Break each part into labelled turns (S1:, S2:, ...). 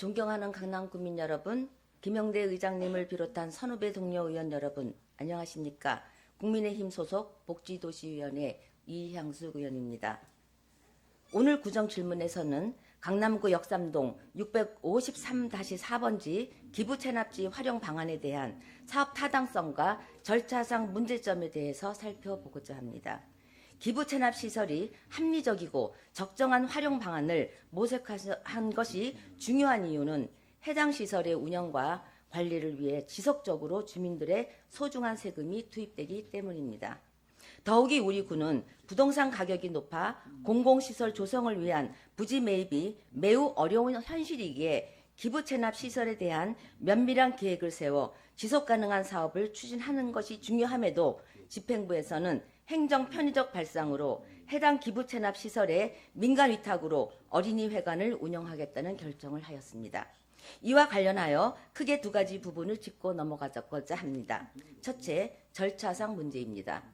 S1: 존경하는 강남구민 여러분, 김영대 의장님을 비롯한 선후배 동료 의원 여러분, 안녕하십니까? 국민의힘 소속 복지도시위원회 이향수 의원입니다. 오늘 구정질문에서는 강남구 역삼동 653-4번지 기부체납지 활용 방안에 대한 사업 타당성과 절차상 문제점에 대해서 살펴보고자 합니다. 기부체납 시설이 합리적이고 적정한 활용 방안을 모색한 것이 중요한 이유는 해당 시설의 운영과 관리를 위해 지속적으로 주민들의 소중한 세금이 투입되기 때문입니다. 더욱이 우리 구는 부동산 가격이 높아 공공시설 조성을 위한 부지 매입이 매우 어려운 현실이기에 기부체납 시설에 대한 면밀한 계획을 세워 지속가능한 사업을 추진하는 것이 중요함에도 집행부에서는 행정 편의적 발상으로 해당 기부체납 시설의 민간 위탁으로 어린이회관을 운영하겠다는 결정을 하였습니다. 이와 관련하여 크게 두 가지 부분을 짚고 넘어가고자 합니다. 첫째, 절차상 문제입니다.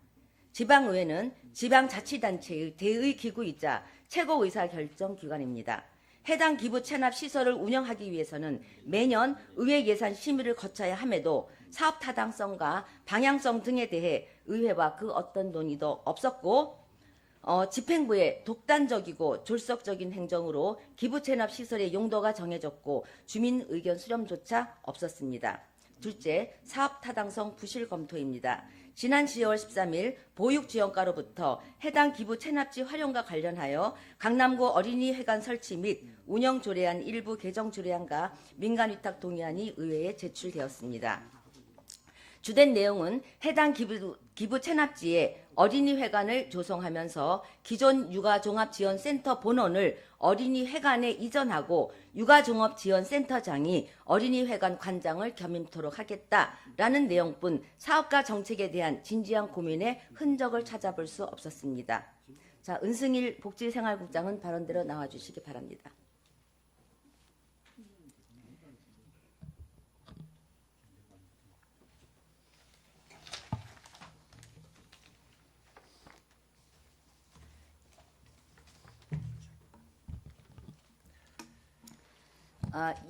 S1: 지방의회는 지방자치단체의 대의기구이자 최고의사결정기관입니다. 해당 기부 체납 시설을 운영하기 위해서는 매년 의회 예산 심의를 거쳐야 함에도 사업 타당성과 방향성 등에 대해 의회와 그 어떤 논의도 없었고 집행부의 독단적이고 졸속적인 행정으로 기부 체납 시설의 용도가 정해졌고 주민 의견 수렴조차 없었습니다. 둘째, 사업 타당성 부실 검토입니다. 지난 10월 13일 보육지원과로부터 해당 기부 체납지 활용과 관련하여 강남구 어린이회관 설치 및 운영 조례안 일부 개정 조례안과 민간 위탁 동의안이 의회에 제출되었습니다. 주된 내용은 해당 기부 체납지에 어린이회관을 조성하면서 기존 육아종합지원센터 본원을 어린이회관에 이전하고 육아종합지원센터장이 어린이회관 관장을 겸임토록 하겠다라는 내용뿐 사업과 정책에 대한 진지한 고민의 흔적을 찾아볼 수 없었습니다. 자, 은승일 복지생활국장은 발언대로 나와주시기 바랍니다.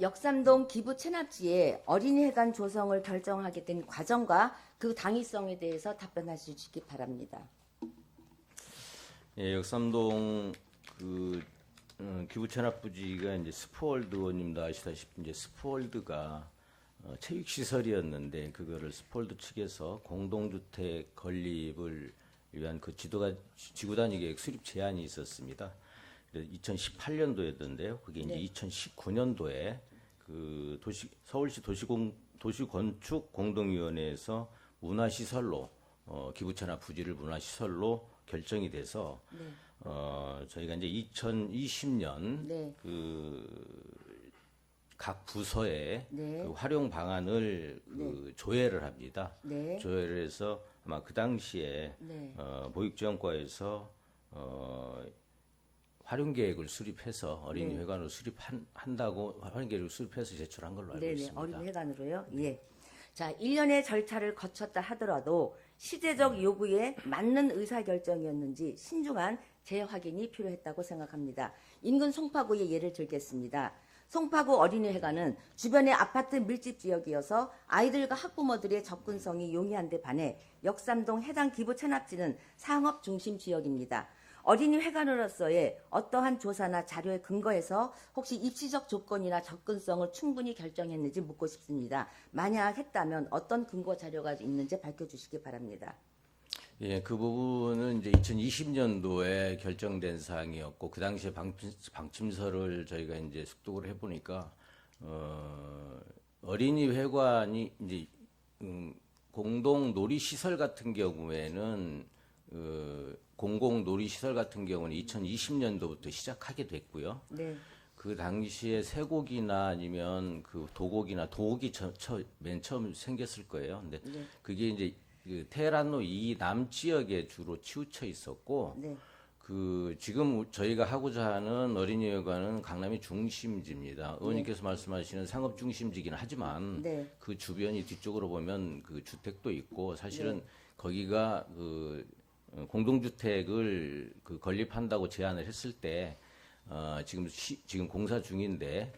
S1: 역삼동 기부 체납지에 어린이회관 조성을 결정하게 된 과정과 그 당위성에 대해서 답변해 주시기 바랍니다.
S2: 예, 역삼동 기부 체납 부지가 이제 스포월드 의원님도 아시다시피 이제 스포월드가 체육 시설이었는데 그거를 스포월드 측에서 공동주택 건립을 위한 그 지구 단위 계획 수립 제안이 있었습니다. 2018년도였던데요. 그게 이제 2019년도에 그 서울시 도시건축 공동위원회에서 문화시설로 기부체납 부지를 문화시설로 결정이 돼서 저희가 이제 2020년 각 부서에 그 활용 방안을 조회를 합니다. 조회를 해서 아마 그 당시에 보육지원과에서 활용 계획을 수립해서 어린이회관으로 수립한다고 활용 계획을 수립해서 제출한 걸로 알고 있습니다.
S1: 어린이회관으로요? 예. 자, 1년의 절차를 거쳤다 하더라도 시제적 요구에 맞는 의사결정이었는지 신중한 재확인이 필요했다고 생각합니다. 인근 송파구의 예를 들겠습니다. 송파구 어린이회관은 주변의 아파트 밀집 지역이어서 아이들과 학부모들의 접근성이 용이한 데 반해 역삼동 해당 기부 체납지는 상업 중심 지역입니다. 어린이회관으로서의 어떠한 조사나 자료에 근거해서 혹시 입시적 조건이나 접근성을 충분히 결정했는지 묻고 싶습니다. 만약 했다면 어떤 근거 자료가 있는지 밝혀주시기 바랍니다.
S2: 예, 그 부분은 이제 2020년도에 결정된 사항이었고 그 당시에 방침서를 저희가 이제 숙독을 해보니까 어린이회관이 이제 공동 놀이시설 같은 경우에는 공공 놀이시설 같은 경우는 2020년도부터 시작하게 됐고요. 그 당시에 쇠고기나 아니면 그 도곡이 맨 처음 생겼을 거예요. 근데 그게 이제 그 테헤란로 이 남지역에 주로 치우쳐 있었고, 그 지금 저희가 하고자 하는 어린이회관은 강남의 중심지입니다. 의원님께서 말씀하시는 상업 중심지긴 하지만 그 주변이 뒤쪽으로 보면 그 주택도 있고 사실은 거기가 그 공동주택을 건립한다고 제안을 했을 때 지금 공사 중인데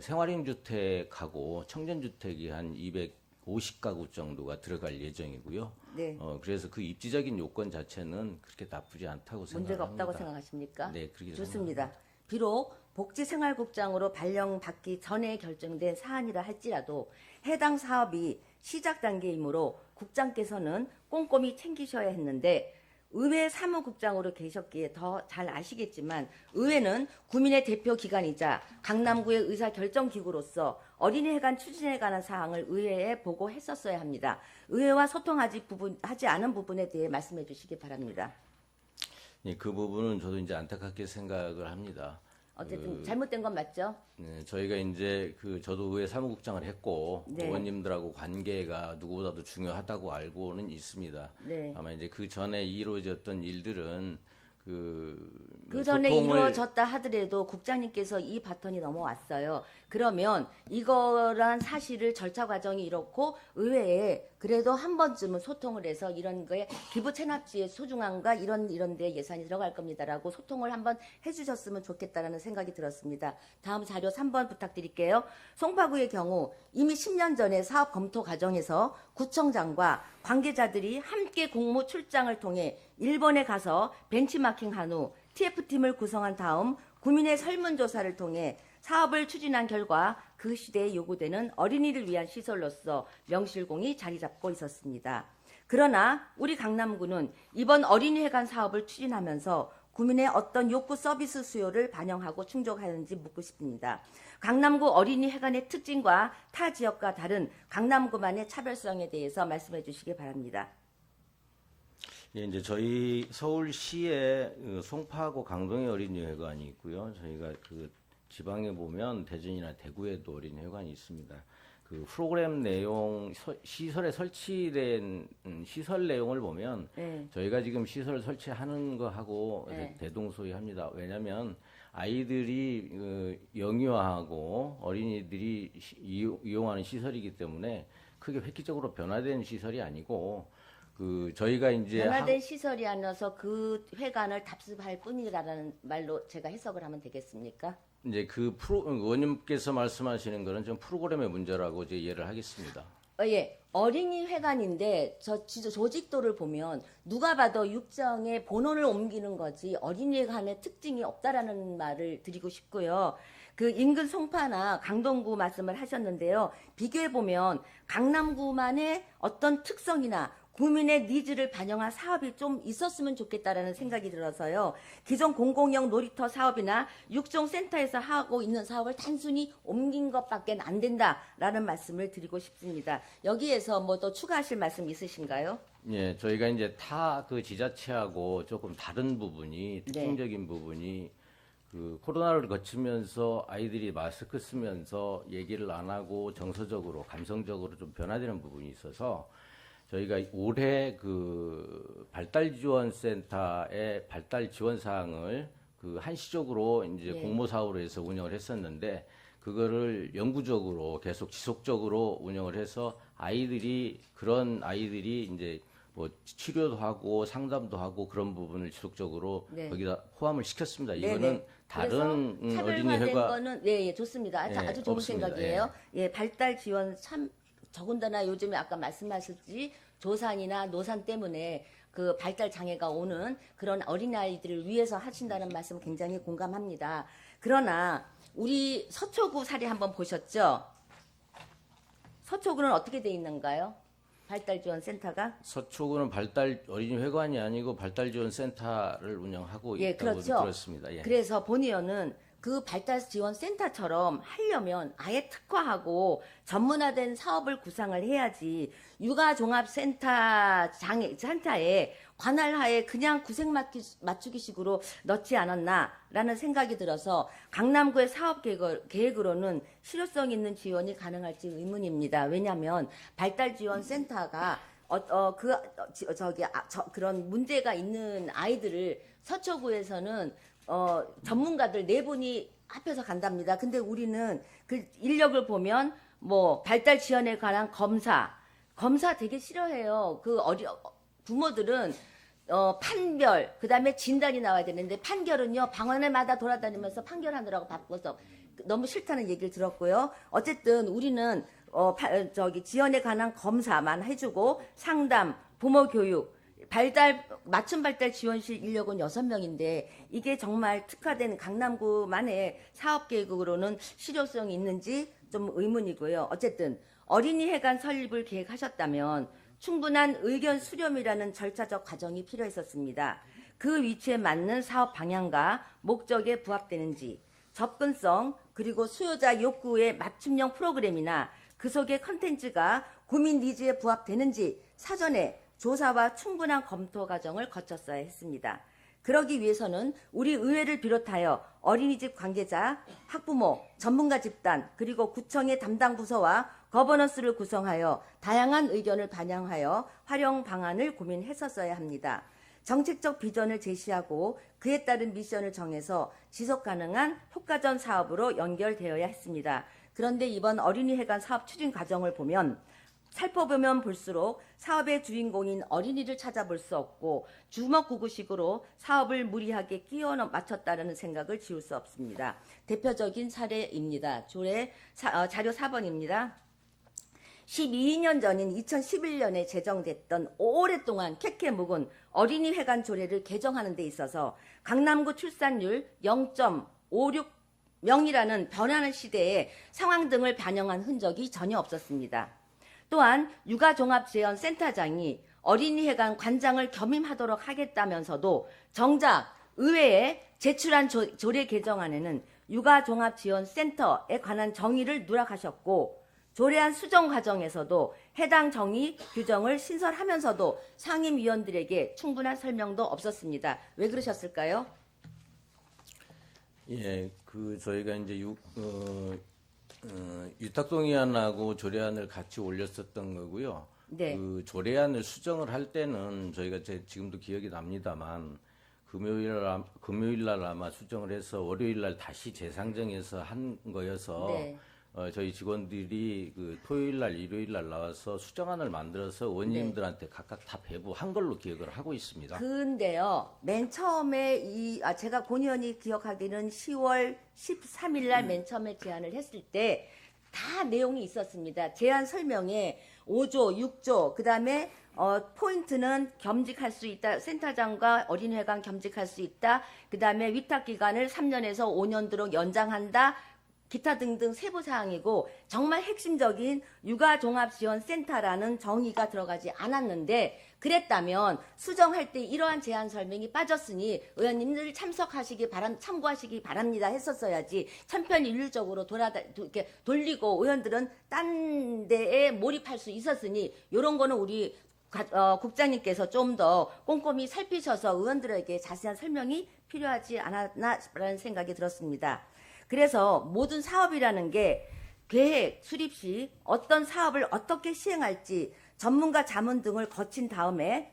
S2: 생활임주택하고 청전주택이 한 250가구 정도가 들어갈 예정이고요.
S1: 네.
S2: 그래서 그 입지적인 요건 자체는 그렇게 나쁘지 않다고 생각합니다.
S1: 문제가 없다고 생각하십니까?
S2: 네, 그렇게
S1: 좋습니다. 비록 복지생활국장으로 발령받기 전에 결정된 사안이라 할지라도 해당 사업이 시작 단계이므로 국장께서는 꼼꼼히 챙기셔야 했는데 의회 사무국장으로 계셨기에 더 잘 아시겠지만 의회는 국민의 대표 기관이자 강남구의 의사결정기구로서 어린이회관 추진에 관한 사항을 의회에 보고했었어야 합니다. 의회와 소통하지 않은 부분에 대해 말씀해 주시기 바랍니다.
S2: 예, 그 부분은 저도 이제 안타깝게 생각을 합니다.
S1: 어쨌든 잘못된 건 맞죠?
S2: 네, 저희가 이제 저도 의회 사무국장을 했고
S1: 네.
S2: 의원님들하고 관계가 누구보다도 중요하다고 알고는 있습니다.
S1: 네.
S2: 아마 이제 그 전에 이루어졌던 일들은
S1: 그 전에 이루어졌다 하더라도 국장님께서 이 바톤이 넘어왔어요. 그러면 이거란 사실을 절차 과정이 이렇고 의회에 그래도 한 번쯤은 소통을 해서 이런 거에 기부 체납지의 소중함과 이런 데 예산이 들어갈 겁니다라고 소통을 한번 해주셨으면 좋겠다라는 생각이 들었습니다. 다음 자료 3번 부탁드릴게요. 송파구의 경우 이미 10년 전에 사업 검토 과정에서 구청장과 관계자들이 함께 공모 출장을 통해 일본에 가서 벤치마킹한 후 TF팀을 구성한 다음 국민의 설문조사를 통해 사업을 추진한 결과 그 시대에 요구되는 어린이를 위한 시설로서 명실공히 자리 잡고 있었습니다. 그러나 우리 강남구는 이번 어린이회관 사업을 추진하면서 국민의 어떤 욕구 서비스 수요를 반영하고 충족하는지 묻고 싶습니다. 강남구 어린이회관의 특징과 타 지역과 다른 강남구만의 차별성에 대해서 말씀해 주시기 바랍니다.
S2: 예, 이제 저희 서울시에 송파하고 강동에 어린이회관이 있고요. 저희가 지방에 보면 대전이나 대구에도 어린이회관이 있습니다. 그 프로그램 내용, 시설에 설치된 시설 내용을 보면
S1: 네.
S2: 저희가 지금 시설 설치하는 거하고
S1: 네.
S2: 대동소이합니다. 왜냐하면 아이들이 영유아하고 어린이들이 이용하는 시설이기 때문에 크게 획기적으로 변화된 시설이 아니고 저희가 이제
S1: 변화된 시설이 아니어서 그 회관을 답습할 뿐이라는 말로 제가 해석을 하면 되겠습니까?
S2: 이제 의원님께서 말씀하시는 거는 좀 프로그램의 문제라고 이제 이해를 하겠습니다.
S1: 예, 어린이 회관인데 조직도를 보면 누가 봐도 육정에 본원을 옮기는 거지 어린이 회관의 특징이 없다라는 말을 드리고 싶고요. 그 인근 송파나 강동구 말씀을 하셨는데요. 비교해 보면 강남구만의 어떤 특성이나 국민의 니즈를 반영한 사업이 좀 있었으면 좋겠다라는 생각이 들어서요. 기존 공공형 놀이터 사업이나 육종센터에서 하고 있는 사업을 단순히 옮긴 것밖에 안 된다라는 말씀을 드리고 싶습니다. 여기에서 뭐 또 추가하실 말씀 있으신가요?
S2: 예, 저희가 이제 타 지자체하고 조금 다른 부분이 특징적인 부분이 코로나를 거치면서 아이들이 마스크 쓰면서 얘기를 안 하고 정서적으로 감성적으로 좀 변화되는 부분이 있어서 저희가 올해 발달지원센터의 발달 지원 사항을 한시적으로 이제 공모 사업으로 해서 운영을 했었는데 그거를 영구적으로 계속 지속적으로 운영을 해서 그런 아이들이 이제 뭐 치료도 하고 상담도 하고 그런 부분을 지속적으로 거기다 포함을 시켰습니다. 이거는 다른
S1: 차별화된 거는 예, 좋습니다. 아주 좋은
S2: 없습니다.
S1: 생각이에요. 예, 발달 지원 참 더군다나 요즘에 아까 말씀하셨지 조산이나 노산 때문에 그 발달 장애가 오는 그런 어린아이들을 위해서 하신다는 말씀 굉장히 공감합니다. 그러나 우리 서초구 사례 한번 보셨죠? 서초구는 어떻게 돼 있는가요? 발달 지원 센터가?
S2: 서초구는 어린이 회관이 아니고 발달 지원 센터를 운영하고 있다고
S1: 그렇죠.
S2: 들었습니다. 예.
S1: 그래서 본의원은 그 발달 지원 센터처럼 하려면 아예 특화하고 전문화된 사업을 구상을 해야지 육아종합센터 센터에 관할하에 그냥 구색 맞추기식으로 넣지 않았나라는 생각이 들어서 강남구의 사업 계획으로는 실효성 있는 지원이 가능할지 의문입니다. 왜냐하면 발달 지원 센터가 그런 문제가 있는 아이들을 서초구에서는 전문가들 4분이 합해서 간답니다. 근데 우리는 그 인력을 보면 뭐 발달 지원에 관한 검사 되게 싫어해요. 부모들은 판별, 그다음에 진단이 나와야 되는데 판결은요 방언을마다 돌아다니면서 판결하느라고 바빠서 너무 싫다는 얘기를 들었고요. 어쨌든 우리는 지연에 관한 검사만 해주고 상담, 부모 교육, 맞춤 발달 지원실 인력은 6명인데 이게 정말 특화된 강남구만의 사업 계획으로는 실효성이 있는지 좀 의문이고요. 어쨌든 어린이회관 설립을 계획하셨다면 충분한 의견 수렴이라는 절차적 과정이 필요했었습니다. 그 위치에 맞는 사업 방향과 목적에 부합되는지, 접근성 그리고 수요자 욕구의 맞춤형 프로그램이나 그 속의 컨텐츠가 국민 니즈에 부합되는지 사전에 조사와 충분한 검토 과정을 거쳤어야 했습니다. 그러기 위해서는 우리 의회를 비롯하여 어린이집 관계자, 학부모, 전문가 집단, 그리고 구청의 담당 부서와 거버넌스를 구성하여 다양한 의견을 반영하여 활용 방안을 고민했었어야 합니다. 정책적 비전을 제시하고 그에 따른 미션을 정해서 지속 가능한 효과적 사업으로 연결되어야 했습니다. 그런데 이번 어린이회관 사업 추진 과정을 보면 살펴보면 볼수록 사업의 주인공인 어린이를 찾아볼 수 없고 주먹구구식으로 사업을 무리하게 끼워 맞췄다는 생각을 지울 수 없습니다. 대표적인 사례입니다. 자료 4번입니다. 12년 전인 2011년에 제정됐던 오랫동안 캐캐 묵은 어린이회관 조례를 개정하는 데 있어서 강남구 출산율 0.56명이라는 변하는 시대의 상황 등을 반영한 흔적이 전혀 없었습니다. 또한 육아종합재원센터장이 어린이회관 관장을 겸임하도록 하겠다면서도 정작 의회에 제출한 조례 개정안에는 육아종합지원센터에 관한 정의를 누락하셨고 조례안 수정 과정에서도 해당 정의 규정을 신설하면서도 상임위원들에게 충분한 설명도 없었습니다. 왜 그러셨을까요?
S2: 예, 저희가 이제 위탁동의안하고 조례안을 같이 올렸었던 거고요.
S1: 네.
S2: 그 조례안을 수정을 할 때는 저희가 지금도 기억이 납니다만 금요일 날 아마 수정을 해서 월요일 날 다시 재상정해서 한 거여서
S1: 네.
S2: 저희 직원들이 토요일 날, 일요일 날 나와서 수정안을 만들어서 의원님들한테 각각 다 배부한 걸로 기억을 하고 있습니다.
S1: 근데요, 맨 처음에 제가 권의원이 기억하기는 10월 13일 날 맨 처음에 제안을 했을 때 다 내용이 있었습니다. 제안 설명에 5조, 6조, 그 다음에 포인트는 겸직할 수 있다. 센터장과 어린이회관 겸직할 수 있다. 그 다음에 위탁기간을 3년에서 5년도로 연장한다. 기타 등등 세부사항이고 정말 핵심적인 육아종합지원센터라는 정의가 들어가지 않았는데 그랬다면 수정할 때 이러한 제안 설명이 빠졌으니 의원님들 참고하시기 바랍니다 했었어야지 천편일률적으로 이렇게 돌리고 의원들은 딴 데에 몰입할 수 있었으니 이런 거는 우리 국장님께서 좀 더 꼼꼼히 살피셔서 의원들에게 자세한 설명이 필요하지 않았나라는 생각이 들었습니다. 그래서 모든 사업이라는 게 계획, 수립 시 어떤 사업을 어떻게 시행할지 전문가 자문 등을 거친 다음에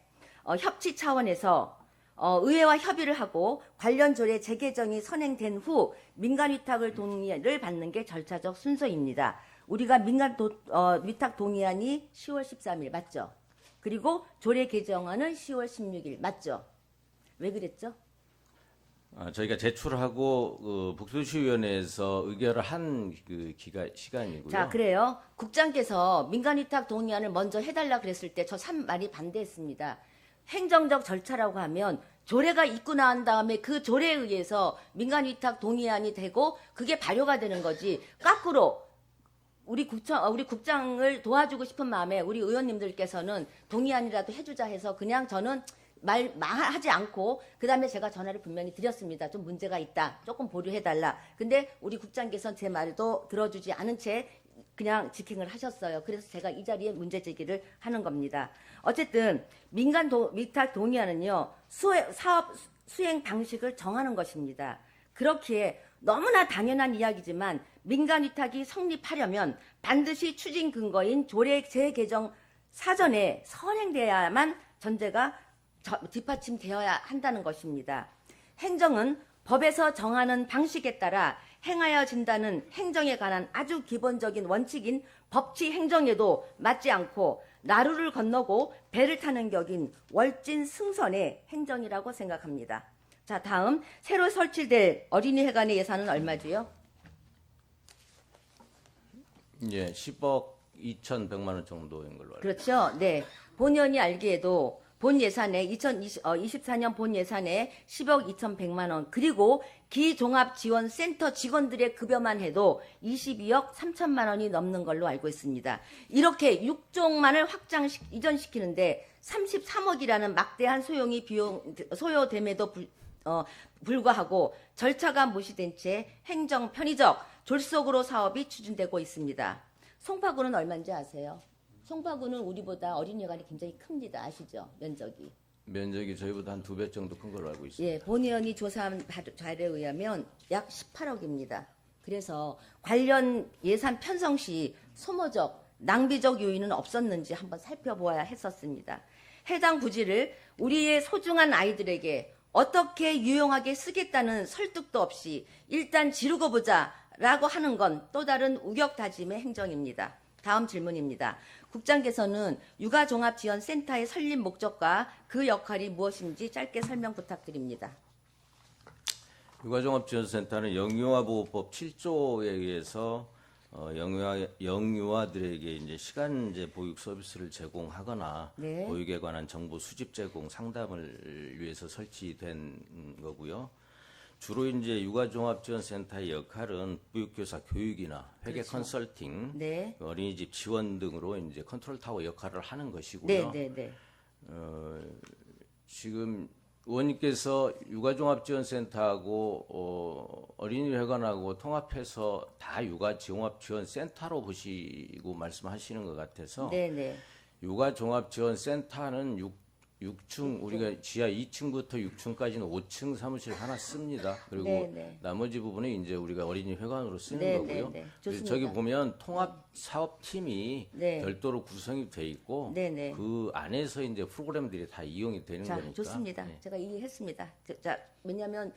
S1: 협치 차원에서 의회와 협의를 하고 관련 조례 재개정이 선행된 후 민간 위탁을 동의를 받는 게 절차적 순서입니다. 우리가 민간 위탁 동의안이 10월 13일 맞죠? 그리고 조례 개정안은 10월 16일 맞죠? 왜 그랬죠?
S2: 저희가 제출하고 북수시위원회에서 의결을 한 시간이고요.
S1: 자, 그래요. 국장께서 민간위탁 동의안을 먼저 해달라 그랬을 때 저 참 많이 반대했습니다. 행정적 절차라고 하면 조례가 있고 난 다음에 그 조례에 의해서 민간위탁 동의안이 되고 그게 발효가 되는 거지. 거꾸로 우리 국장을 도와주고 싶은 마음에 우리 의원님들께서는 동의안이라도 해주자 해서 그냥 저는 말하지 않고 그다음에 제가 전화를 분명히 드렸습니다. 좀 문제가 있다. 조금 보류해달라. 근데 우리 국장께서는 제 말도 들어주지 않은 채 그냥 직행을 하셨어요. 그래서 제가 이 자리에 문제 제기를 하는 겁니다. 어쨌든 민간 위탁 동의안은요. 사업 수행 방식을 정하는 것입니다. 그렇기에 너무나 당연한 이야기지만 민간 위탁이 성립하려면 반드시 추진 근거인 조례 재개정 사전에 선행돼야만 전제가 뒷받침되어야 한다는 것입니다. 행정은 법에서 정하는 방식에 따라 행하여진다는 행정에 관한 아주 기본적인 원칙인 법치 행정에도 맞지 않고 나루를 건너고 배를 타는 격인 월진 승선의 행정이라고 생각합니다. 자, 다음 새로 설치될 어린이회관의 예산은 얼마지요?
S2: 예, 10억 2,100만 원 정도인 걸로 알고
S1: 그렇죠. 네. 본의원이 알기에도 본 예산에 2024년 본 예산에 10억 2,100만 원 그리고 기종합지원센터 직원들의 급여만 해도 22억 3천만 원이 넘는 걸로 알고 있습니다. 이렇게 6종만을 이전시키는데 33억이라는 막대한 소요됨에도 불구하고 절차가 무시된 채 행정 편의적 졸속으로 사업이 추진되고 있습니다. 송파구는 얼마인지 아세요? 송파구는 우리보다 어린이관이 굉장히 큽니다. 아시죠? 면적이.
S2: 면적이 저희보다 한 2배 정도 큰 걸로 알고 있습니다.
S1: 예, 본의원이 조사한 자료에 의하면 약 18억입니다. 그래서 관련 예산 편성 시 소모적, 낭비적 요인은 없었는지 한번 살펴보아야 했었습니다. 해당 부지를 우리의 소중한 아이들에게 어떻게 유용하게 쓰겠다는 설득도 없이 일단 지르고 보자라고 하는 건 또 다른 우격다짐의 행정입니다. 다음 질문입니다. 국장께서는 육아종합지원센터의 설립 목적과 그 역할이 무엇인지 짧게 설명 부탁드립니다.
S2: 육아종합지원센터는 영유아보호법 7조에 의해서 영유아들에게 이제 시간제 보육 서비스를 제공하거나
S1: 네.
S2: 보육에 관한 정보 수집 제공 상담을 위해서 설치된 거고요. 주로 이제 육아종합지원센터의 역할은 보육교사 교육이나 회계
S1: 그렇죠.
S2: 컨설팅,
S1: 네.
S2: 어린이집 지원 등으로 이제 컨트롤 타워 역할을 하는 것이고요.
S1: 네, 네, 네.
S2: 지금 의원님께서 육아종합지원센터하고 어린이회관하고 통합해서 다 육아종합지원센터로 보시고 말씀하시는 것 같아서
S1: 네, 네.
S2: 육아종합지원센터는 6층 우리가 지하 2층부터 6층까지는 5층 사무실 하나 씁니다. 그리고
S1: 네, 네.
S2: 나머지 부분은 이제 우리가 어린이회관으로 쓰는
S1: 네,
S2: 거고요.
S1: 네, 네.
S2: 그래서
S1: 좋습니다.
S2: 저기 보면 통합 사업팀이
S1: 네.
S2: 별도로 구성이 돼 있고
S1: 네, 네.
S2: 그 안에서 이제 프로그램들이 다 이용이 되는
S1: 자,
S2: 거니까.
S1: 좋습니다.
S2: 네.
S1: 제가 이해했습니다. 자, 왜냐하면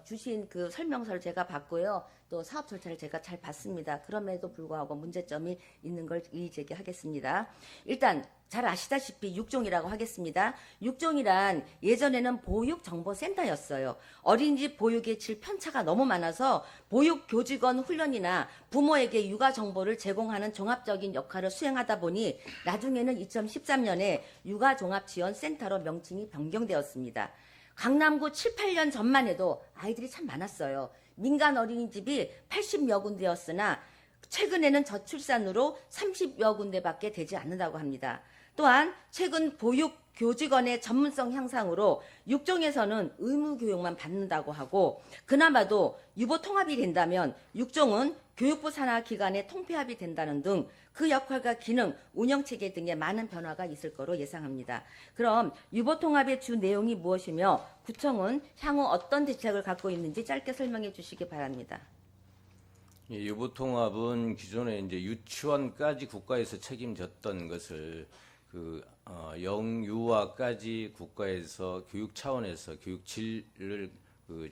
S1: 주신 그 설명서를 제가 봤고요. 또 사업 절차를 제가 잘 봤습니다. 그럼에도 불구하고 문제점이 있는 걸 이의 제기하겠습니다. 일단 잘 아시다시피 육종이라고 하겠습니다. 육종이란 예전에는 보육정보센터였어요. 어린이집 보육에 질 편차가 너무 많아서 보육교직원 훈련이나 부모에게 육아정보를 제공하는 종합적인 역할을 수행하다 보니 나중에는 2013년에 육아종합지원센터로 명칭이 변경되었습니다. 강남구 7, 8년 전만 해도 아이들이 참 많았어요. 민간 어린이집이 80여 군데였으나 최근에는 저출산으로 30여 군데밖에 되지 않는다고 합니다. 또한 최근 보육 교직원의 전문성 향상으로 육종에서는 의무 교육만 받는다고 하고 그나마도 유보 통합이 된다면 육종은 교육부 산하 기관의 통폐합이 된다는 등 그 역할과 기능, 운영 체계 등의 많은 변화가 있을 거로 예상합니다. 그럼 유보 통합의 주 내용이 무엇이며 구청은 향후 어떤 대책을 갖고 있는지 짧게 설명해 주시기 바랍니다.
S2: 예, 유보통합은 기존에 이제 유치원까지 국가에서 책임졌던 것을 영유아까지 국가에서 교육 차원에서 교육 질을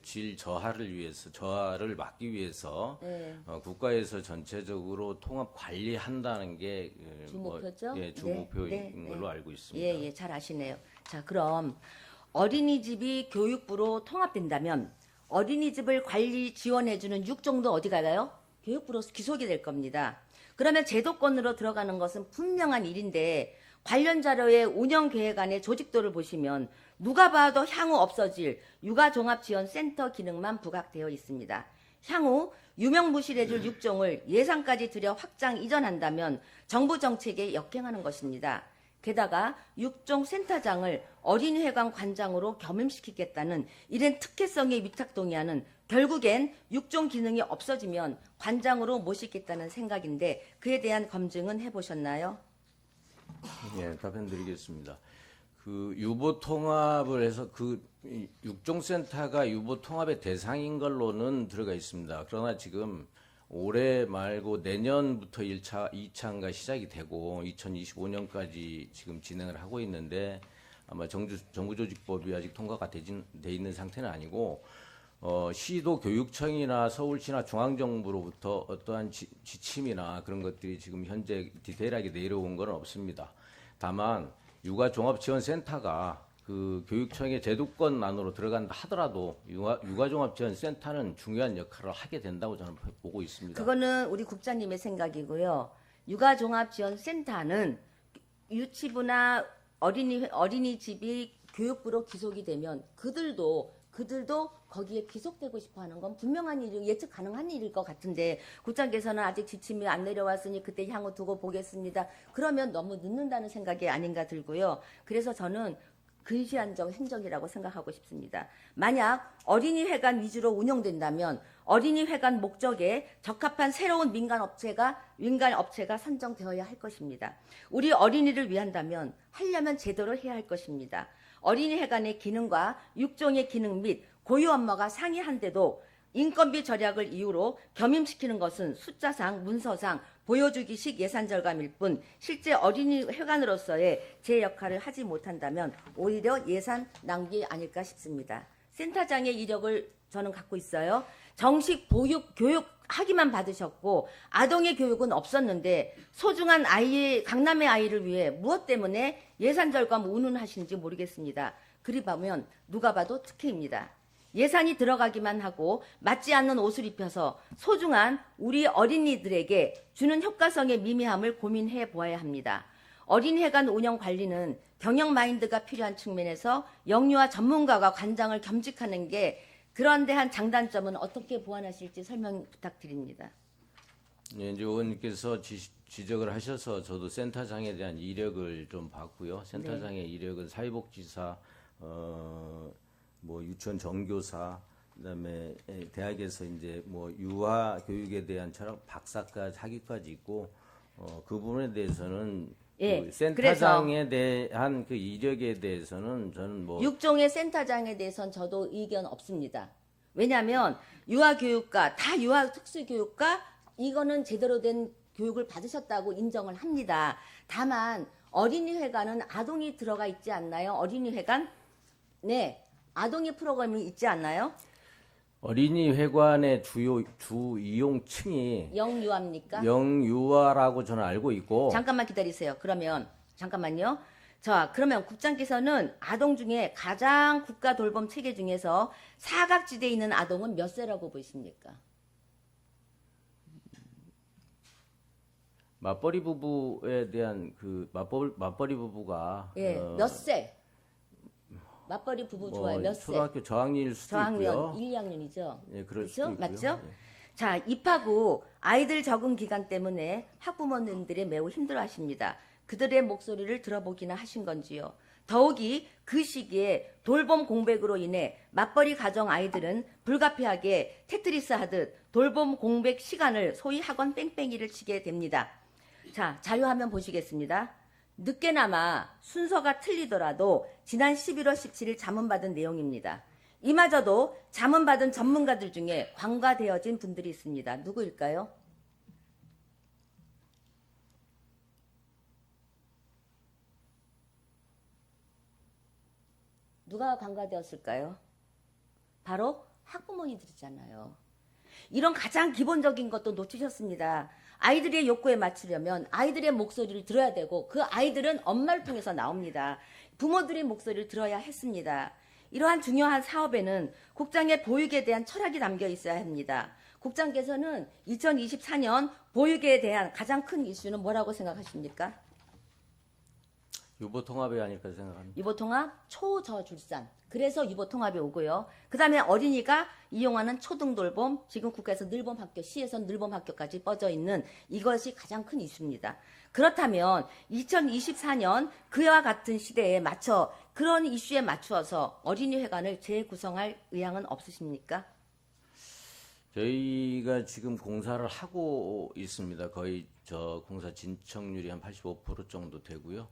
S2: 질 저하를 막기 위해서
S1: 네.
S2: 국가에서 전체적으로 통합 관리한다는 게
S1: 주목표죠?
S2: 주목표인 걸로 알고 있습니다.
S1: 예, 예, 잘 아시네요. 자, 그럼 어린이집이 교육부로 통합된다면 어린이집을 관리 지원해주는 육종도 어디 가요? 교육부로 귀속이 될 겁니다. 그러면 제도권으로 들어가는 것은 분명한 일인데 관련 자료의 운영 계획 안의 조직도를 보시면 누가 봐도 향후 없어질 육아종합지원센터 기능만 부각되어 있습니다. 향후 유명무실해질 육종을 예산까지 들여 확장 이전한다면 정부 정책에 역행하는 것입니다. 게다가 육종센터장을 어린이회관 관장으로 겸임시키겠다는 이런 특혜성에 위탁동의하는 결국엔 육종 기능이 없어지면 관장으로 모시겠다는 생각인데 그에 대한 검증은 해보셨나요?
S2: 예, 답변드리겠습니다. 유보 통합을 해서 육종센터가 유보 통합의 대상인 걸로는 들어가 있습니다. 그러나 지금 올해 말고 내년부터 1차, 2차가 시작이 되고 2025년까지 지금 진행을 하고 있는데 아마 정부조직법이 아직 통과가 돼 있는 상태는 아니고 시도 교육청이나 서울시나 중앙정부로부터 어떠한 지침이나 그런 것들이 지금 현재 디테일하게 내려온 건 없습니다. 다만 육아종합지원센터가 그 교육청의 제도권 안으로 들어간다 하더라도 육아종합지원센터는 중요한 역할을 하게 된다고 저는 보고 있습니다.
S1: 그거는 우리 국장님의 생각이고요. 육아종합지원센터는 유치부나 어린이집이 교육부로 귀속이 되면 그들도 거기에 귀속되고 싶어하는 건 분명한 일이 예측 가능한 일일 것 같은데 국장께서는 아직 지침이 안 내려왔으니 그때 향후 두고 보겠습니다. 그러면 너무 늦는다는 생각이 아닌가 들고요. 그래서 저는 근시안정 행정이라고 생각하고 싶습니다. 만약 어린이회관 위주로 운영된다면 어린이회관 목적에 적합한 새로운 민간 업체가 선정되어야 할 것입니다. 우리 어린이를 위한다면 하려면 제대로 해야 할 것입니다. 어린이회관의 기능과 육종의 기능 및 고유 업무가 상이한데도 인건비 절약을 이유로 겸임시키는 것은 숫자상 문서상 보여주기식 예산 절감일 뿐 실제 어린이회관으로서의 제 역할을 하지 못한다면 오히려 예산 낭비 아닐까 싶습니다. 센터장의 이력을 저는 갖고 있어요. 정식 교육 하기만 받으셨고 아동의 교육은 없었는데 소중한 강남의 아이를 위해 무엇 때문에 예산 절감 운운하시는지 모르겠습니다. 그리 보면 누가 봐도 특혜입니다. 예산이 들어가기만 하고 맞지 않는 옷을 입혀서 소중한 우리 어린이들에게 주는 효과성의 미미함을 고민해 보아야 합니다. 어린이회관 운영 관리는 경영 마인드가 필요한 측면에서 영유아 전문가가 관장을 겸직하는 게 그런 데한 장단점은 어떻게 보완하실지 설명 부탁드립니다.
S2: 네, 이제 의원님께서 지적을 하셔서 저도 센터장에 대한 이력을 좀 봤고요. 센터장의 이력은 사회복지사, 뭐 유치원 정교사, 그다음에 대학에서 이제 뭐 유아 교육에 대한 철학 박사까지 학위까지 있고 그 부분에 대해서는
S1: 예,
S2: 그 센터장에 대한 그 이력에 대해서는 저는 뭐
S1: 육종의 센터장에 대해서는 저도 의견 없습니다. 왜냐하면 유아교육과 다 유아 특수교육과 이거는 제대로 된 교육을 받으셨다고 인정을 합니다. 다만 어린이회관은 아동이 들어가 있지 않나요? 어린이회관? 네, 아동이 프로그램이 있지 않나요?
S2: 어린이회관의 주 이용층이
S1: 영유아입니까?
S2: 영유아라고 저는 알고 있고
S1: 잠깐만 기다리세요. 그러면 잠깐만요. 자, 그러면 국장께서는 아동 중에 가장 국가 돌봄 체계 중에서 사각지대에 있는 아동은 몇 세라고 보십니까?
S2: 맞벌이 부부에 대한 그 맞벌이 부부가
S1: 몇 세? 맞벌이 부부
S2: 뭐
S1: 좋아요. 몇 세?
S2: 초등학교 저학년일 수도
S1: 저학년
S2: 있고요.
S1: 1, 2학년이죠.
S2: 예, 그럴
S1: 그렇죠?
S2: 수도 있고요.
S1: 맞죠?
S2: 예.
S1: 자, 입학 후 아이들 적응 기간 때문에 학부모님들이 매우 힘들어하십니다. 그들의 목소리를 들어보기나 하신 건지요. 더욱이 그 시기에 돌봄 공백으로 인해 맞벌이 가정 아이들은 불가피하게 테트리스 하듯 돌봄 공백 시간을 소위 학원 뺑뺑이를 치게 됩니다. 자, 자료화면 보시겠습니다. 늦게나마 순서가 틀리더라도 지난 11월 17일 자문받은 내용입니다. 이마저도 자문받은 전문가들 중에 관과되어진 분들이 있습니다. 누구일까요? 누가 관과되었을까요? 바로 학부모님들이잖아요. 이런 가장 기본적인 것도 놓치셨습니다. 아이들의 욕구에 맞추려면 아이들의 목소리를 들어야 되고 그 아이들은 엄마를 통해서 나옵니다. 부모들의 목소리를 들어야 했습니다. 이러한 중요한 사업에는 국장의 보육에 대한 철학이 담겨 있어야 합니다. 국장께서는 2024년 보육에 대한 가장 큰 이슈는 뭐라고 생각하십니까?
S2: 유보통합이 아닐까 생각합니다.
S1: 유보통합, 초저출산. 그래서 유보통합이 오고요. 그 다음에 어린이가 이용하는 초등돌봄, 지금 국가에서 늘봄학교, 시에서 늘봄학교까지 뻗어 있는 이것이 가장 큰 이슈입니다. 그렇다면 2024년 그와 같은 시대에 맞춰 그런 이슈에 맞추어서 어린이회관을 재구성할 의향은 없으십니까?
S2: 저희가 지금 공사를 하고 있습니다. 거의 저 공사 진척률이 한 85% 정도 되고요.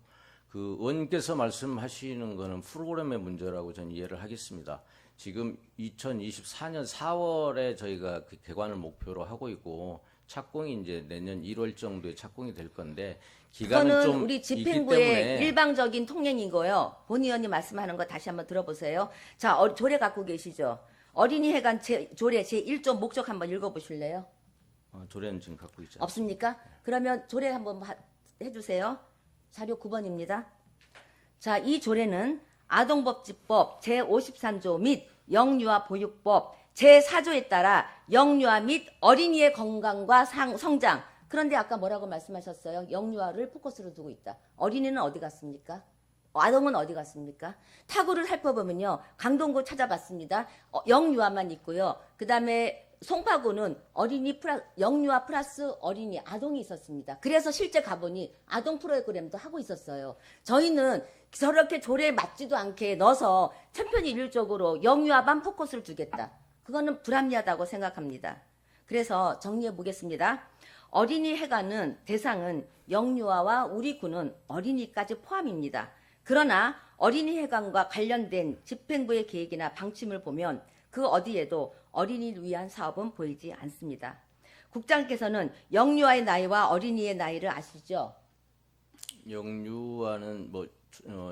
S2: 그 의원님께서 말씀하시는 거는 프로그램의 문제라고 저는 이해를 하겠습니다. 지금 2024년 4월에 저희가 그 개관을 목표로 하고 있고 착공이 이제 내년 1월 정도에 착공이 될 건데 기간은
S1: 그거는
S2: 좀
S1: 우리
S2: 있기
S1: 집행부의
S2: 때문에
S1: 일방적인 통행이고요. 본 의원님 말씀하는 거 다시 한번 들어보세요. 자, 조례 갖고 계시죠? 어린이회관 조례 제1조 목적 한번 읽어보실래요?
S2: 조례는 지금 갖고 있지 않습니다.
S1: 없습니까? 그러면 조례 한번 해주세요. 자료 9번입니다. 자, 이 조례는 아동복지법 제53조 및 영유아 보육법 제4조에 따라 영유아 및 어린이의 건강과 성장. 그런데 아까 뭐라고 말씀하셨어요? 영유아를 포커스로 두고 있다. 어린이는 어디 갔습니까? 아동은 어디 갔습니까? 타구를 살펴보면요. 강동구 찾아봤습니다. 영유아만 있고요. 그 다음에 송파구는 영유아 플러스 어린이, 아동이 있었습니다. 그래서 실제 가보니 아동 프로그램도 하고 있었어요. 저희는 저렇게 조례에 맞지도 않게 넣어서 천편일률적으로 영유아만 포커스를 두겠다. 그거는 불합리하다고 생각합니다. 그래서 정리해 보겠습니다. 어린이 해가는 대상은 영유아와 우리 군은 어린이까지 포함입니다. 그러나 어린이 해관과 관련된 집행부의 계획이나 방침을 보면 그 어디에도 어린이를 위한 사업은 보이지 않습니다. 국장께서는 영유아의 나이와 어린이의 나이를 아시죠?
S2: 영유아는 뭐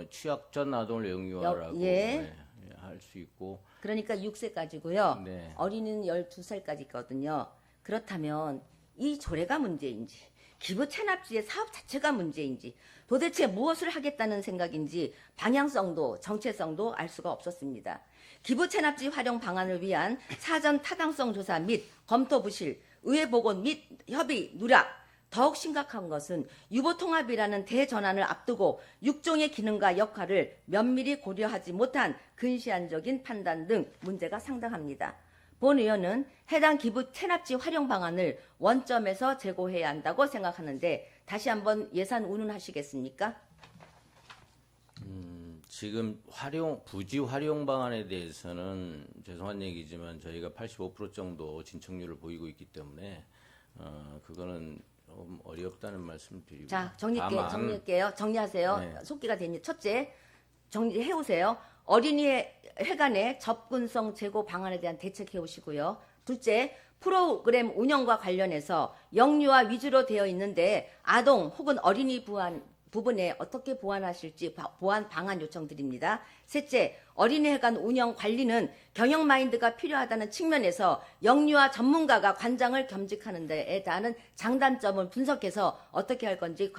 S2: 취약 전 아동을 영유아라고
S1: 예.
S2: 할 수 있고,
S1: 그러니까 6세까지고요.
S2: 네.
S1: 어린이는 12살까지 있거든요. 그렇다면 이 조례가 문제인지 기부 체납지의 사업 자체가 문제인지 도대체 무엇을 하겠다는 생각인지 방향성도 정체성도 알 수가 없었습니다. 기부 체납지 활용 방안을 위한 사전 타당성 조사 및 검토 부실, 의회 보건 및 협의 누락. 더욱 심각한 것은 유보통합이라는 대전환을 앞두고 육종의 기능과 역할을 면밀히 고려하지 못한 근시안적인 판단 등 문제가 상당합니다. 본 의원은 해당 기부 체납지 활용 방안을 원점에서 재고해야 한다고 생각하는데 다시 한번 예산 운운하시겠습니까?
S2: 지금 부지 활용 방안에 대해서는 죄송한 얘기지만 저희가 85% 정도 진척률을 보이고 있기 때문에 그거는 좀 어렵다는 말씀을 드리고.
S1: 자, 정리할게요. 정리하세요.
S2: 네.
S1: 속기가 됩니다. 첫째, 정리해오세요. 어린이 해관의 접근성 제고 방안에 대한 대책해 오시고요. 둘째, 프로그램 운영과 관련해서 영유아 위주로 되어 있는데 아동 혹은 어린이 부분에 어떻게 보완하실지 보완 방안 요청드립니다. 셋째, 어린이회관 운영 관리는 경영 마인드가 필요하다는 측면에서 영유아 전문가가 관장을 겸직하는 데에 대한 장단점을 분석해서 어떻게 할 건지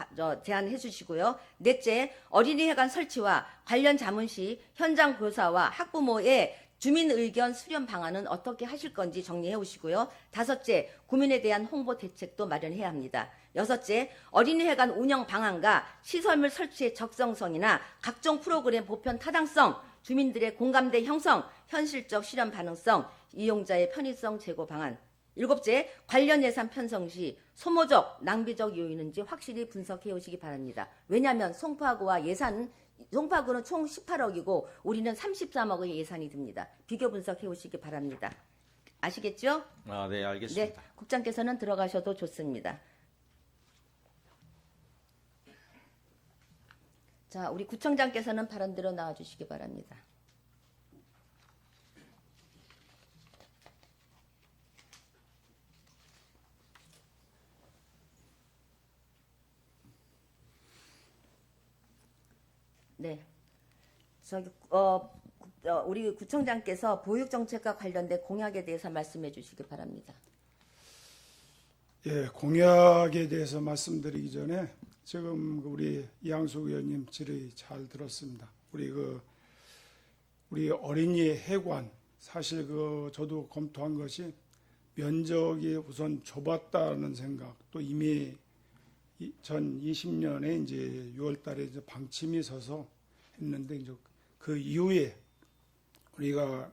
S1: 제안해 주시고요. 넷째, 어린이회관 설치와 관련 자문 시 현장 교사와 학부모의 주민 의견 수렴 방안은 어떻게 하실 건지 정리해 오시고요. 다섯째, 구민에 대한 홍보 대책도 마련해야 합니다. 여섯째, 어린이회관 운영 방안과 시설물 설치의 적성성이나 각종 프로그램 보편 타당성, 주민들의 공감대 형성, 현실적 실현 가능성, 이용자의 편의성 제고 방안. 일곱째, 관련 예산 편성 시 소모적, 낭비적 요인인지 확실히 분석해 오시기 바랍니다. 왜냐하면 송파구와 송파구는 총 18억이고 우리는 33억의 예산이 듭니다. 비교 분석해 오시기 바랍니다. 아시겠죠?
S2: 네, 알겠습니다.
S1: 네, 국장께서는 들어가셔도 좋습니다. 자, 우리 구청장께서는 발언대로 나와주시기 바랍니다. 네, 우리 구청장께서 보육정책과 관련된 공약에 대해서 말씀해 주시기 바랍니다.
S3: 예, 공약에 대해서 말씀드리기 전에 지금 우리 이양숙 의원님 질의 잘 들었습니다. 우리 어린이 해관 사실 저도 검토한 것이 면적이 우선 좁았다는 생각, 또 이미 전 20년에 이제 6월달에 이제 방침이 서서 했는데 이제 그 이후에 우리가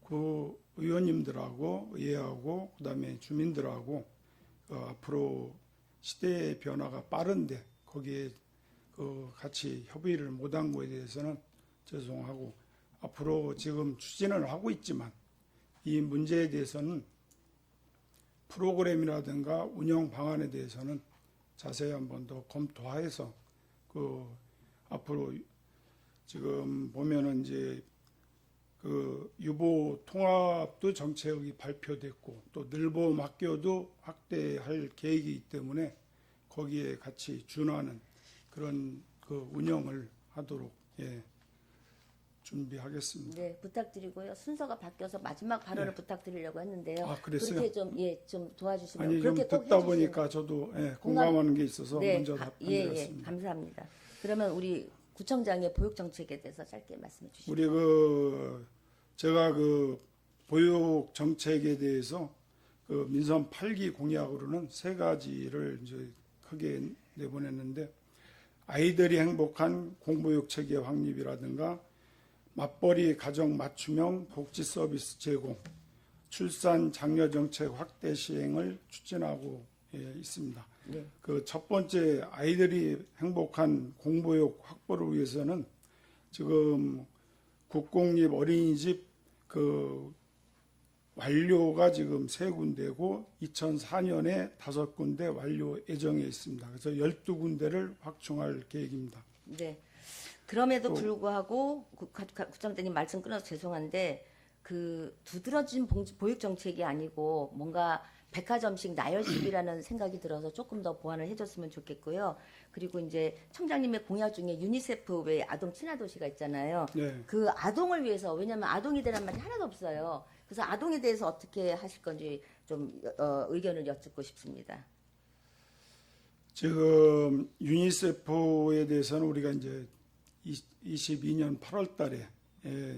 S3: 그 의원님들하고 의회하고 그다음에 주민들하고 앞으로 시대의 변화가 빠른데 거기에 같이 협의를 못한 거에 대해서는 죄송하고 앞으로 지금 추진을 하고 있지만 이 문제에 대해서는 프로그램이라든가 운영 방안에 대해서는 자세히 한번 더 검토해서 앞으로 지금 보면은 이제 유보 통합도 정책이 발표됐고 또 늘보 막교도 확대할 계획이기 때문에 거기에 같이 준하는 그런 운영을 하도록 준비하겠습니다.
S1: 네, 부탁드리고요. 순서가 바뀌어서 마지막 발언을 부탁드리려고 했는데요.
S3: 아, 그랬어요?
S1: 그렇게 좀 도와주시면.
S3: 아니
S1: 그렇게
S3: 좀
S1: 꼭
S3: 듣다
S1: 해주시면.
S3: 보니까 저도 공감하는 게 있어서
S1: 네,
S3: 먼저 답변드렸습니다.
S1: 감사합니다. 그러면 우리 구청장의 보육 정책에 대해서 짧게 말씀해 주시죠.
S3: 우리 제가 보육 정책에 대해서 민선 8기 공약으로는 세 가지를 이제 크게 내보냈는데, 아이들이 행복한 공보육 체계 확립이라든가 맞벌이 가정 맞춤형 복지 서비스 제공, 출산 장려 정책 확대 시행을 추진하고 있습니다.
S1: 네.
S3: 첫 번째, 아이들이 행복한 공보육 확보를 위해서는 지금 국공립 어린이집 완료가 지금 3군데고 2004년에 5군데 완료 예정에 있습니다. 그래서 12군데를 확충할 계획입니다.
S1: 네. 그럼에도 불구하고 구청장님 말씀 끊어서 죄송한데 두드러진 보육 정책이 아니고 뭔가 백화점식 나열식이라는 생각이 들어서 조금 더 보완을 해줬으면 좋겠고요. 그리고 이제 청장님의 공약 중에 유니세프 외 아동 친화도시가 있잖아요.
S3: 네.
S1: 그 아동을 위해서, 왜냐하면 아동이 되란 말이 하나도 없어요. 그래서 아동에 대해서 어떻게 하실 건지 좀 의견을 여쭙고 싶습니다.
S3: 지금 유니세프에 대해서는 우리가 이제 22년 8월 달에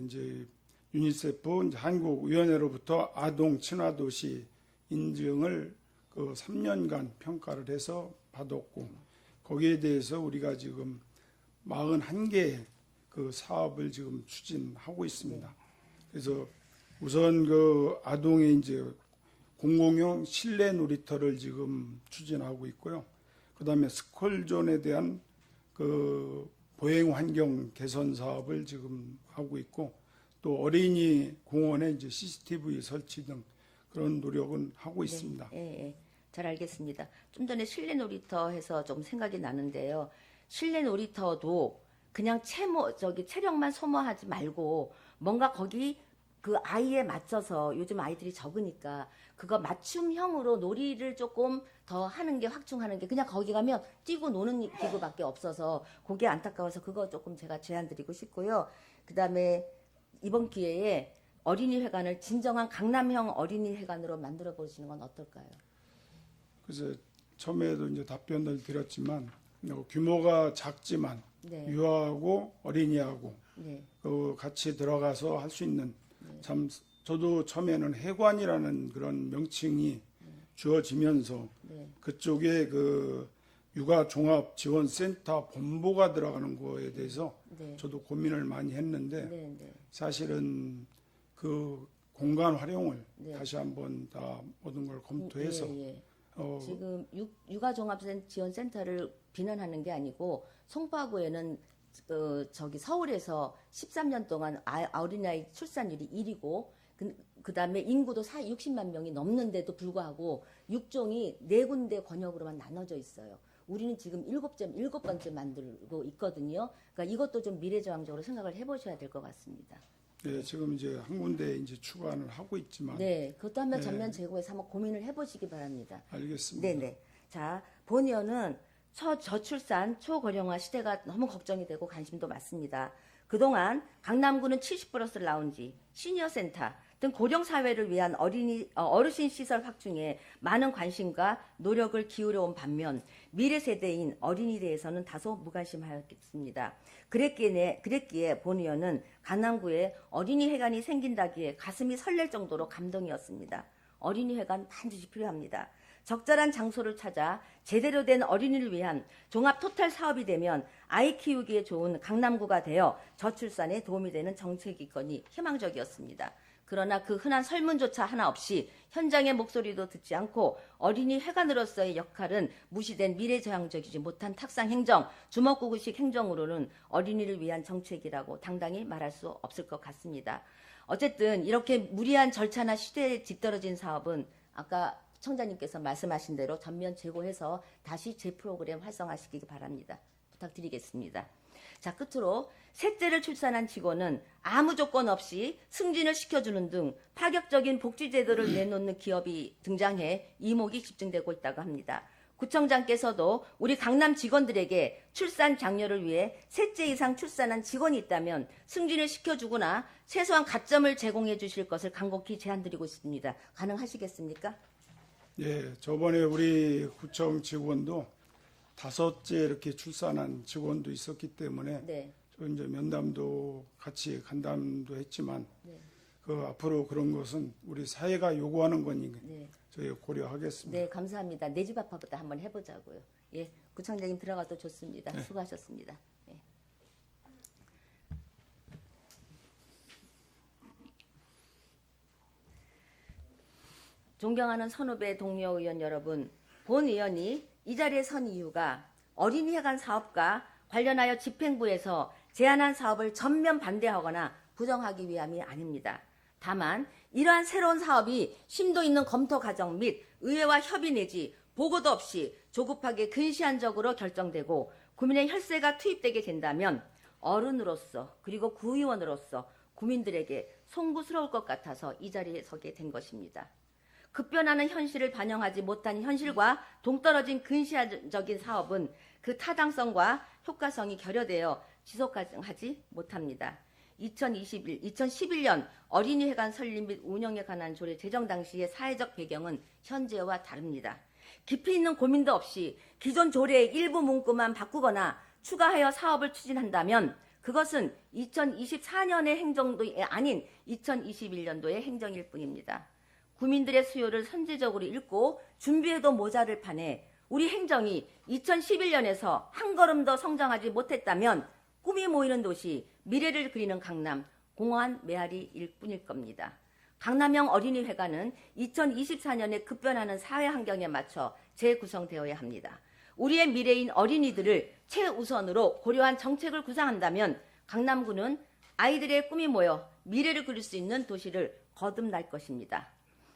S3: 이제 유니세프 한국위원회로부터 아동 친화도시 인증을 3년간 평가를 해서 받았고, 거기에 대해서 우리가 지금 41개의 사업을 지금 추진하고 있습니다. 그래서 우선 아동의 이제 공공용 실내 놀이터를 지금 추진하고 있고요. 그다음에 스콜존에 대한 보행 환경 개선 사업을 지금 하고 있고, 또 어린이 공원에 이제 CCTV 설치 등 그런 노력은 하고 있습니다.
S1: 예. 잘 알겠습니다. 좀 전에 실내 놀이터 해서 좀 생각이 나는데요. 실내 놀이터도 그냥 체력만 소모하지 말고 뭔가 거기 아이에 맞춰서, 요즘 아이들이 적으니까 그거 맞춤형으로 놀이를 조금 더 하는 게, 확충하는 게, 그냥 거기 가면 뛰고 노는 기구밖에 없어서 그게 안타까워서 그거 조금 제가 제안 드리고 싶고요. 그다음에 이번 기회에 어린이회관을 진정한 강남형 어린이회관으로 만들어 보시는 건 어떨까요?
S3: 그래서 처음에도 이제 답변을 드렸지만, 규모가 작지만
S1: 네.
S3: 유아하고 어린이하고
S1: 네.
S3: 같이 들어가서 할 수 있는, 참 저도 처음에는 해관이라는 그런 명칭이 주어지면서
S1: 네.
S3: 그쪽에 육아종합지원센터 본부가 들어가는 거에 대해서
S1: 네.
S3: 저도 고민을 많이 했는데,
S1: 네.
S3: 사실은 공간 활용을
S1: 네.
S3: 다시 한번 다 모든 걸 검토해서
S1: 예. 지금 육아종합지원센터를 비난하는 게 아니고, 송파구에는 서울에서 13년 동안 어린아이 출산율이 1위고, 그다음에 인구도 60만 명이 넘는데도 불구하고 6종이 4군데 권역으로만 나눠져 있어요. 우리는 지금 7번째 만들고 있거든요. 그러니까 이것도 좀 미래지향적으로 생각을 해보셔야 될 것 같습니다.
S3: 네, 지금 이제 한 군데 이제 추가를 하고 있지만.
S1: 네, 그것도 한번 전면 제고해서 한번 고민을 해보시기 바랍니다.
S3: 알겠습니다.
S1: 네네. 자, 본의원은 저출산, 초고령화 시대가 너무 걱정이 되고 관심도 많습니다. 그동안 강남구는 70+ 라운지, 시니어센터 등 고령사회를 위한 어르신 시설 확충에 많은 관심과 노력을 기울여온 반면 미래 세대인 어린이에 대해서는 다소 무관심하였습니다. 그랬기에 본의원은 강남구에 어린이회관이 생긴다기에 가슴이 설렐 정도로 감동이었습니다. 어린이회관 반드시 필요합니다. 적절한 장소를 찾아 제대로 된 어린이를 위한 종합 토탈 사업이 되면 아이 키우기에 좋은 강남구가 되어 저출산에 도움이 되는 정책 이건이 희망적이었습니다. 그러나 그 흔한 설문조차 하나 없이 현장의 목소리도 듣지 않고 어린이 회관으로서의 역할은 무시된 미래지향적이지 못한 탁상 행정, 주먹구구식 행정으로는 어린이를 위한 정책이라고 당당히 말할 수 없을 것 같습니다. 어쨌든 이렇게 무리한 절차나 시대에 뒤떨어진 사업은 아까 청장님께서 말씀하신 대로 전면 재고해서 다시 재프로그램 활성화시키기 바랍니다. 부탁드리겠습니다. 자, 끝으로 셋째를 출산한 직원은 아무 조건 없이 승진을 시켜주는 등 파격적인 복지제도를 내놓는 기업이 등장해 이목이 집중되고 있다고 합니다. 구청장께서도 우리 강남 직원들에게 출산 장려를 위해 셋째 이상 출산한 직원이 있다면 승진을 시켜주거나 최소한 가점을 제공해 주실 것을 간곡히 제안드리고 있습니다. 가능하시겠습니까?
S3: 예, 저번에 우리 구청 직원도 5째 이렇게 출산한 직원도 있었기 때문에
S1: 네.
S3: 저 이제 면담도 같이 간담도 했지만
S1: 네.
S3: 그 앞으로 그런 것은 우리 사회가 요구하는 거니까
S1: 네.
S3: 저희가 고려하겠습니다.
S1: 네, 감사합니다. 내 집 아파부터 한번 해보자고요. 예, 구청장님 들어가도 좋습니다.
S3: 네.
S1: 수고하셨습니다. 예. 존경하는 선후배 동료 의원 여러분, 본 의원이 이 자리에 선 이유가 어린이회관 사업과 관련하여 집행부에서 제안한 사업을 전면 반대하거나 부정하기 위함이 아닙니다. 다만 이러한 새로운 사업이 심도 있는 검토 과정 및 의회와 협의 내지 보고도 없이 조급하게 근시안적으로 결정되고 국민의 혈세가 투입되게 된다면 어른으로서 그리고 구의원으로서 국민들에게 송구스러울 것 같아서 이 자리에 서게 된 것입니다. 급변하는 현실을 반영하지 못한 현실과 동떨어진 근시안적인 사업은 그 타당성과 효과성이 결여되어 지속하지 못합니다. 2011년 어린이회관 설립 및 운영에 관한 조례 제정 당시의 사회적 배경은 현재와 다릅니다. 깊이 있는 고민도 없이 기존 조례의 일부 문구만 바꾸거나 추가하여 사업을 추진한다면 그것은 2024년의 행정도 아닌 2021년도의 행정일 뿐입니다. 국민들의 수요를 선제적으로 읽고 준비해도 모자를 판에 우리 행정이 2011년에서 한 걸음 더 성장하지 못했다면 꿈이 모이는 도시, 미래를 그리는 강남, 공허한 메아리일 뿐일 겁니다. 강남형 어린이회관은 2024년에 급변하는 사회 환경에 맞춰 재구성되어야 합니다. 우리의 미래인 어린이들을 최우선으로 고려한 정책을 구상한다면 강남구는 아이들의 꿈이 모여 미래를 그릴 수 있는 도시를 거듭날 것입니다.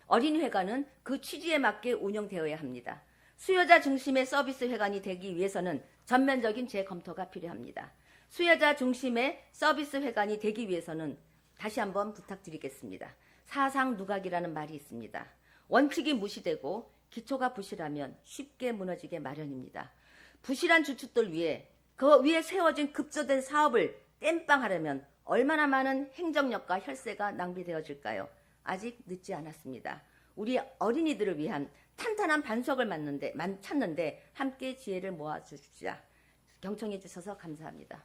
S1: 어린이회관은 그 취지에 맞게 운영되어야 합니다. 수요자 중심의 서비스 회관이 되기 위해서는 전면적인 재검토가 필요합니다. 수요자 중심의 서비스 회관이 되기 위해서는 다시 한번 부탁드리겠습니다. 사상 누각이라는 말이 있습니다. 원칙이 무시되고 기초가 부실하면 쉽게 무너지게 마련입니다. 부실한 주축들 위에 그 위에 세워진 급조된 사업을 땜빵하려면 얼마나 많은 행정력과 혈세가 낭비되어질까요? 아직 늦지 않았습니다. 우리 어린이들을 위한 탄탄한 반석을 찾는데 함께 지혜를 모아주십시오. 경청해 주셔서 감사합니다.